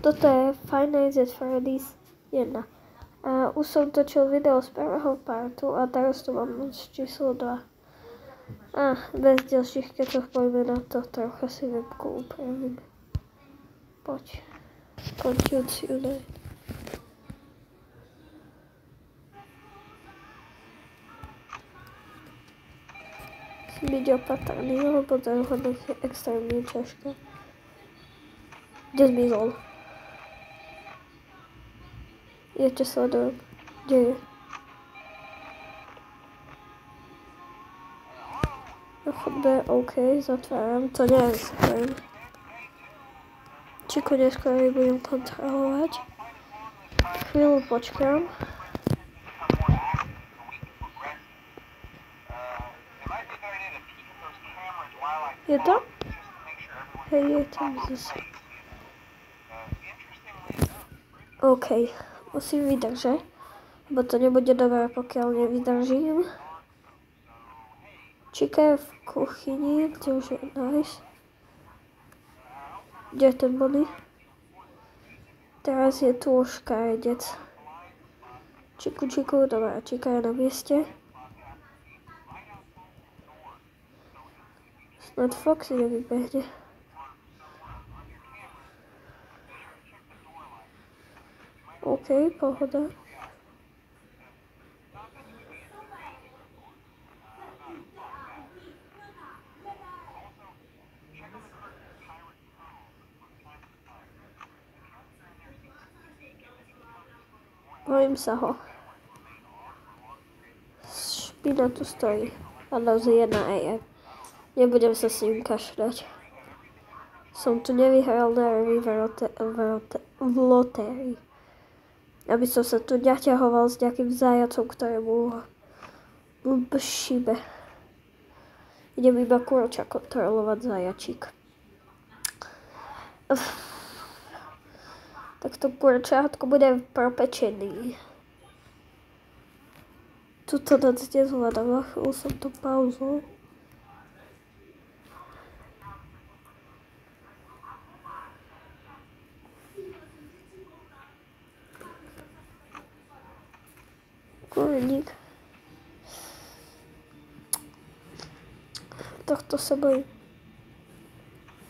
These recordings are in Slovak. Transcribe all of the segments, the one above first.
Toto je Five Nights at Freddy's 1. A už som točil video z prvého partu a teraz tu mám číslo 2. A bez ďalších, keď sa pojme na to, trocha si webku upravím. Poď. Končiúc Unite. Musím byť opatrný, lebo to je extrémne ťažké. Kde zmizol? Ja ťa sledujem. Kde je? Na chodbe, OK, zatváram. To neriskujem. Čiku neskôr budem kontrolovať. Chvíľu počkám. Je to? Hej, je tam zase. OK, musím vydržať, lebo to nebude dobré, pokiaľ nevydržím. Čika je v kuchyni, kde už je nice. Kde je ten Bonnie? Teraz je tu už karedec. Čiku, dobrá, Čika je na mieste. Snad Foxy nevybehne. OK, pohoda. Bojím sa ho. Špina tu stojí. A naozaj 1 AM. Nebudem sa s ním kašľať. Som tu nevyhral na v lotérii. Aby som sa tu naťahoval s nejakým zajacom, ktorému šibe. Idem iba kurča kontrolovať zajačík. Tak to kurčátko bude propečený. Tuto noc nezvládam, na chvíľu som to pauzol. Kurník. Tohto sa bojím.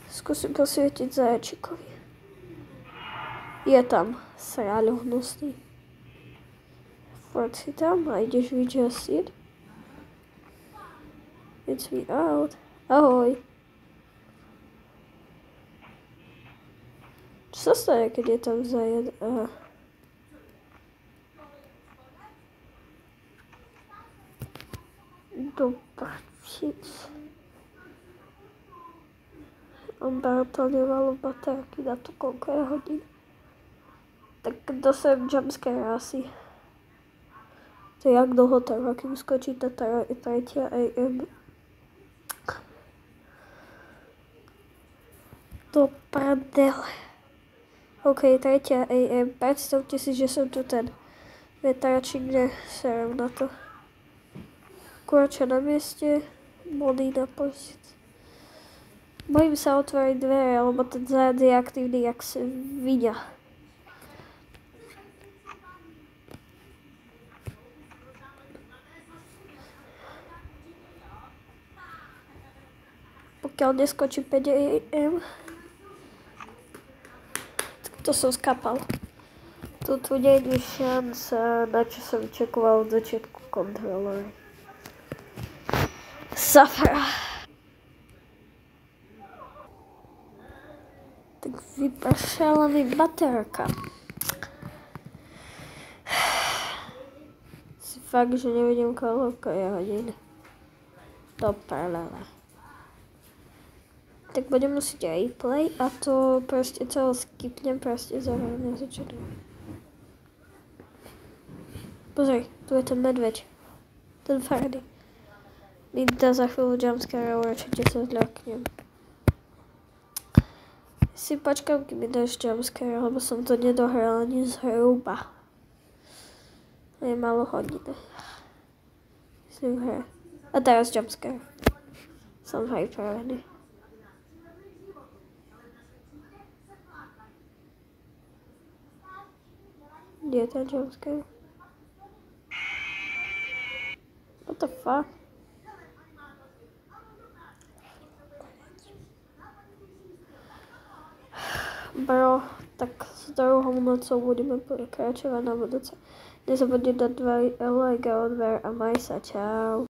Skúsim posvietiť zajačíkovi. Je tam sráľo hnusný. Furt si tam a ideš vyčasiť. It's me out. Ahoj. Čo sa stane, keď je tam zajed? Do prčic. Amber to nemalo baterky na to, koľko je hodín. Tak dostajem jumpscare asi. To jak dlho trvá, kým skočí tá 3 AM. Do prdele. OK, 3 AM. Predstavte si, že som tu ten vetračík, neserem na to. Kurča na mieste, Bonnie na pozícii. Bojím sa otvoriť dvere, lebo ten zajac je aktívny jak svinia. Pokiaľ neskočí 5 AM, to som skapal. Tu nie je šanca, na čo som čakoval od začiatku kontrolery. Safra. Tak vypršala mi baterka. Si fakt, že nevidím, koľko je hodín. To prelala. Tak budem musieť replay a to proste celé skipnem, proste zároveň nezačínam. Pozri, tu je ten medveď. Ten Freddy. Mi dá za chvíľu jumpscare a určite sa zľaknem. Si počkám, kým mi dáš jumpscare, lebo som to nedohral ani zhruba. Je malo hodiny. Myslím hre. A teraz jumpscare. Som hyperaný. Kde je ten jumpscare? What the fuck? Bro, tak s druhou nocou budeme pokračovať na budúce. Nezabudni dať 2 like a odber a maj sa, čau.